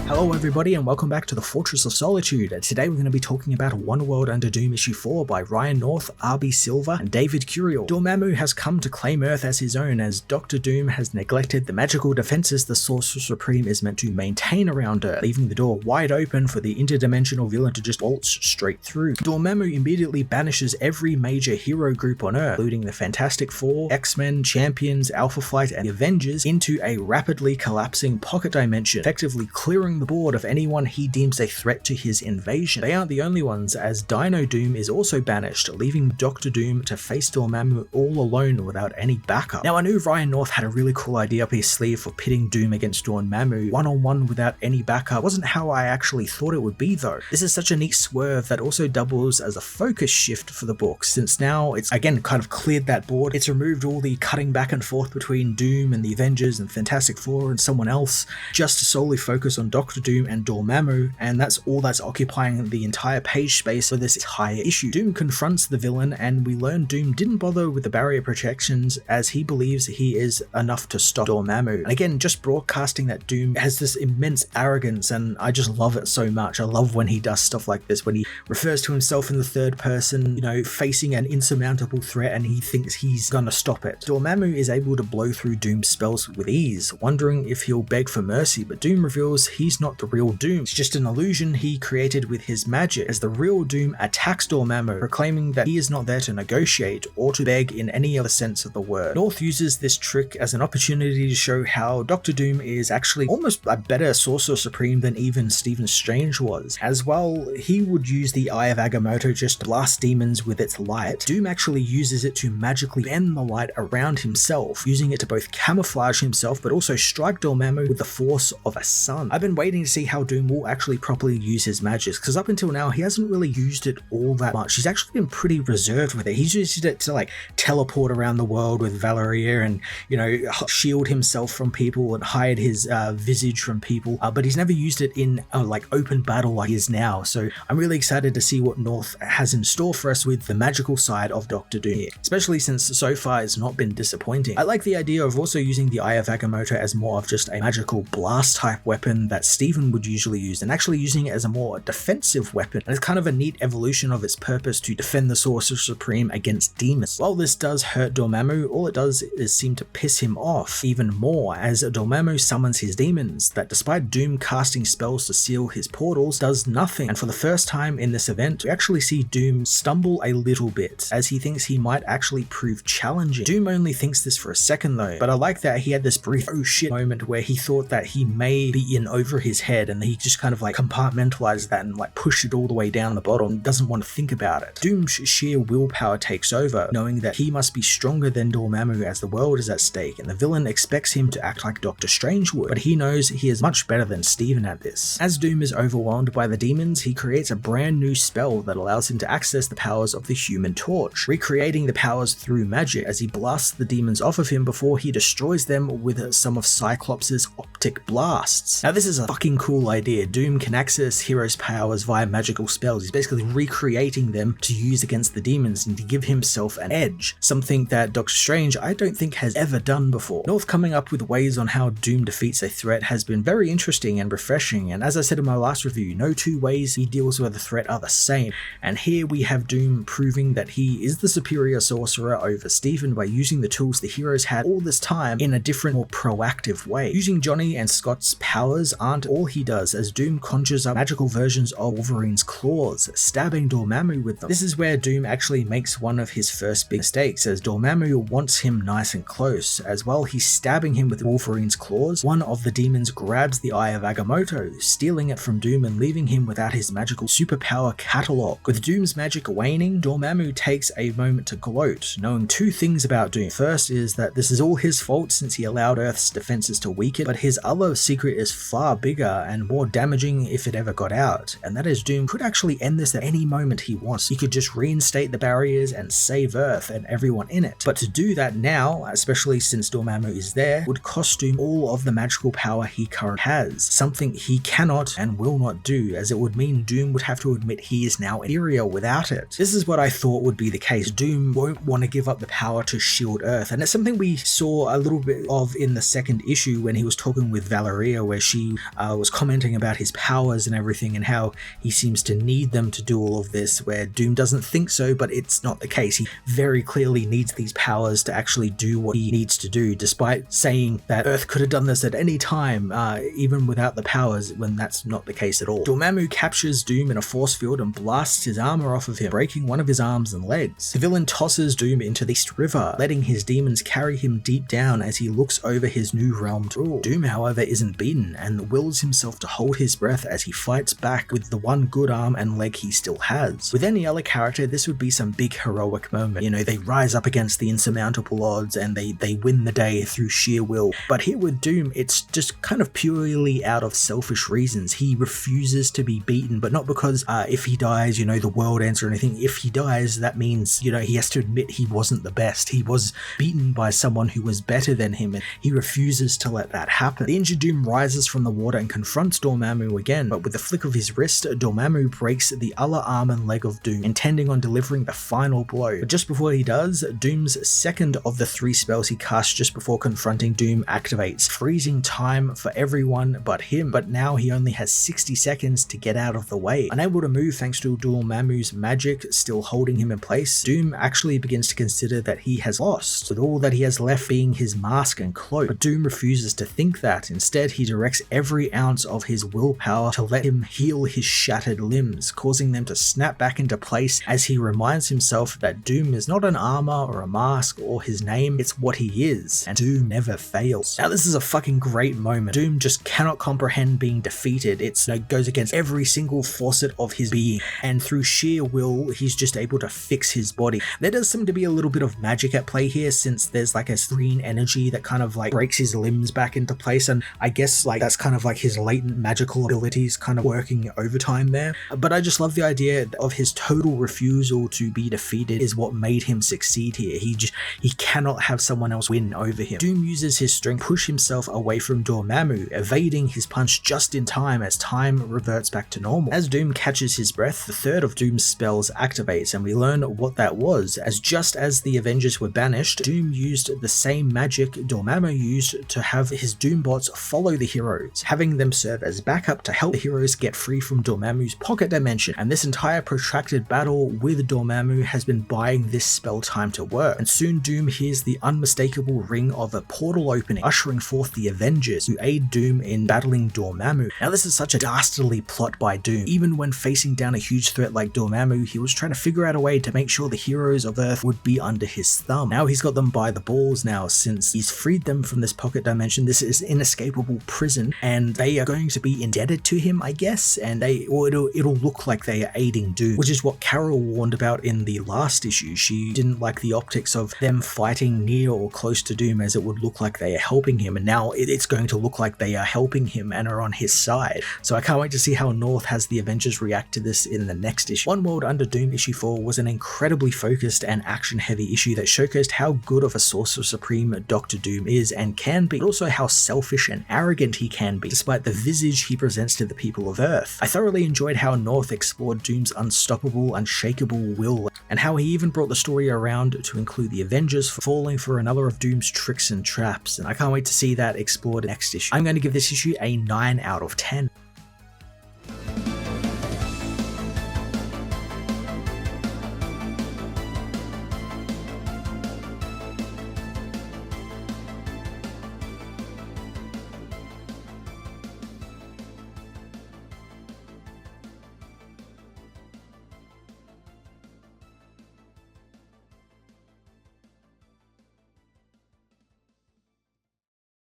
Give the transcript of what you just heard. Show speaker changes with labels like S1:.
S1: Hello everybody and welcome back to the Fortress of Solitude. Today we're going to be talking about One World Under Doom issue 4 by Ryan North, R.B. Silver and David Curiel. Dormammu has come to claim Earth as his own as Dr. Doom has neglected the magical defenses the Sorcerer Supreme is meant to maintain around Earth, leaving the door wide open for the interdimensional villain to just waltz straight through. Dormammu immediately banishes every major hero group on Earth, including the Fantastic Four, X-Men, Champions, Alpha Flight and the Avengers, into a rapidly collapsing pocket dimension, effectively clearing the board of anyone he deems a threat to his invasion. They aren't the only ones, as Dino Doom is also banished, leaving Dr. Doom to face Dormammu all alone without any backup. Now I knew Ryan North had a really cool idea up his sleeve for pitting Doom against Dormammu one-on-one without any backup. It wasn't how I actually thought it would be though. This is such a neat swerve that also doubles as a focus shift for the book, since now it's again kind of cleared that board. It's removed all the cutting back and forth between Doom and the Avengers and Fantastic Four and someone else, just to solely focus on Dr. Doom and Dormammu, and that's all that's occupying the entire page space for this entire issue. Doom confronts the villain, and we learn Doom didn't bother with the barrier protections as he believes he is enough to stop Dormammu. And again, just broadcasting that Doom has this immense arrogance, and I just love it so much. I love when he does stuff like this, when he refers to himself in the third person, you know, facing an insurmountable threat and he thinks he's gonna stop it. Dormammu is able to blow through Doom's spells with ease, wondering if he'll beg for mercy, but Doom reveals he's not the real Doom. It's just an illusion he created with his magic, as the real Doom attacks Dormammu, proclaiming that he is not there to negotiate or to beg in any other sense of the word. North uses this trick as an opportunity to show how Dr. Doom is actually almost a better Sorcerer Supreme than even Stephen Strange was. As well, he would use the Eye of Agamotto just to blast demons with its light. Doom actually uses it to magically bend the light around himself, using it to both camouflage himself but also strike Dormammu with the force of a sun. I've been waiting to see how Doom will actually properly use his magics, because up until now he hasn't really used it all that much. He's actually been pretty reserved with it. He's used it to like teleport around the world with Valeria and, you know, shield himself from people and hide his visage from people, but he's never used it in like open battle like he is now. So I'm really excited to see what North has in store for us with the magical side of Dr. Doom here, especially since so far it's not been disappointing. I like the idea of also using the Eye of Agamotto as more of just a magical blast type weapon that Stephen would usually use, and actually using it as a more defensive weapon, and it's kind of a neat evolution of its purpose to defend the Sorcerer Supreme against demons. While this does hurt Dormammu, all it does is seem to piss him off even more, as Dormammu summons his demons that, despite Doom casting spells to seal his portals, does nothing. And for the first time in this event, we actually see Doom stumble a little bit, as he thinks he might actually prove challenging. Doom only thinks this for a second though, but I like that he had this brief oh shit moment where he thought that he may be in over his head, and he just kind of like compartmentalized that and like pushed it all the way down the bottom and doesn't want to think about it. Doom's sheer willpower takes over, knowing that he must be stronger than Dormammu as the world is at stake, and the villain expects him to act like Doctor Strange would, but he knows he is much better than Stephen at this. As Doom is overwhelmed by the demons, he creates a brand new spell that allows him to access the powers of the Human Torch, recreating the powers through magic as he blasts the demons off of him before he destroys them with some of Cyclops' optic blasts. Now this is a fucking cool idea. Doom can access heroes' powers via magical spells. He's basically recreating them to use against the demons and to give himself an edge, something that Doctor Strange I don't think has ever done before. North coming up with ways on how Doom defeats a threat has been very interesting and refreshing, and as I said in my last review, no two ways he deals with a threat are the same, and here we have Doom proving that he is the superior sorcerer over Stephen by using the tools the heroes had all this time in a different, more proactive way. Using Johnny and Scott's powers aren't all he does, as Doom conjures up magical versions of Wolverine's claws, stabbing Dormammu with them. This is where Doom actually makes one of his first big mistakes, as Dormammu wants him nice and close. As while he's stabbing him with Wolverine's claws, one of the demons grabs the Eye of Agamotto, stealing it from Doom and leaving him without his magical superpower catalog. With Doom's magic waning, Dormammu takes a moment to gloat, knowing two things about Doom. First is that this is all his fault since he allowed Earth's defenses to weaken, but his other secret is far bigger and more damaging if it ever got out, and that is Doom could actually end this at any moment he wants. He could just reinstate the barriers and save Earth and everyone in it. But to do that now, especially since Dormammu is there, would cost Doom all of the magical power he currently has, something he cannot and will not do, as it would mean Doom would have to admit he is now inferior without it. This is what I thought would be the case. Doom won't want to give up the power to shield Earth, and it's something we saw a little bit of in the second issue when he was talking with Valeria, where she was commenting about his powers and everything and how he seems to need them to do all of this, where Doom doesn't think so, but it's not the case. He very clearly needs these powers to actually do what he needs to do, despite saying that Earth could have done this at any time, even without the powers, when that's not the case at all. Dormammu captures Doom in a force field and blasts his armor off of him, breaking one of his arms and legs. The villain tosses Doom into the East River, letting his demons carry him deep down as he looks over his new realm to rule. Doom, however, isn't beaten and wills himself to hold his breath as he fights back with the one good arm and leg he still has. With any other character, this would be some big heroic moment. You know, they rise up against the insurmountable odds and they win the day through sheer will. But here with Doom, it's just kind of purely out of selfish reasons. He refuses to be beaten, but not because if he dies, you know, the world ends or anything. If he dies, that means, you know, he has to admit he wasn't the best. He was beaten by someone who was better than him, and he refuses to let that happen. The injured Doom rises from the water and confronts Dormammu again, but with the flick of his wrist, Dormammu breaks the other arm and leg of Doom, intending on delivering the final blow. But just before he does, Doom's second of the 3 spells he casts just before confronting Doom activates, freezing time for everyone but him, but now he only has 60 seconds to get out of the way. Unable to move thanks to Dormammu's magic still holding him in place, Doom actually begins to consider that he has lost, with all that he has left being his mask and cloak. But Doom refuses to think that. Instead, he directs every ounce of his willpower to let him heal his shattered limbs, causing them to snap back into place as he reminds himself that Doom is not an armor or a mask or his name, it's what he is, and Doom never fails. Now this is a fucking great moment. Doom just cannot comprehend being defeated. It goes against every single facet of his being, and through sheer will, he's just able to fix his body. There does seem to be a little bit of magic at play here, since there's like a green energy that kind of like breaks his limbs back into place, and I guess like that's kind of like his latent magical abilities kind of working overtime there. But I just love the idea of his total refusal to be defeated is what made him succeed here. He cannot have someone else win over him. Doom uses his strength to push himself away from Dormammu, evading his punch just in time as time reverts back to normal. As Doom catches his breath, the third of Doom's spells activates, and we learn what that was, as just as the Avengers were banished, Doom used the same magic Dormammu used to have his Doombots follow the heroes, having them serve as backup to help the heroes get free from Dormammu's pocket dimension. And this entire protracted battle with Dormammu has been buying this spell time to work, and soon Doom hears the unmistakable ring of a portal opening, ushering forth the Avengers, who aid Doom in battling Dormammu. Now this is such a dastardly plot by Doom. Even when facing down a huge threat like Dormammu, he was trying to figure out a way to make sure the heroes of Earth would be under his thumb. Now he's got them by the balls now, since he's freed them from this pocket dimension, this is inescapable prison, and they are going to be indebted to him, I guess, and it'll look like they are aiding Doom, which is what Carol warned about in the last issue. She didn't like the optics of them fighting near or close to Doom, as it would look like they are helping him, and now it's going to look like they are helping him and are on his side. So I can't wait to see how North has the Avengers react to this in the next issue. One World Under Doom issue 4 was an incredibly focused and action-heavy issue that showcased how good of a Sorcerer Supreme Dr. Doom is and can be, but also how selfish and arrogant he can be, despite the visage he presents to the people of Earth. I thoroughly enjoyed how North explored Doom's unstoppable, unshakable will, and how he even brought the story around to include the Avengers falling for another of Doom's tricks and traps, and I can't wait to see that explored next issue. I'm going to give this issue a 9 out of 10.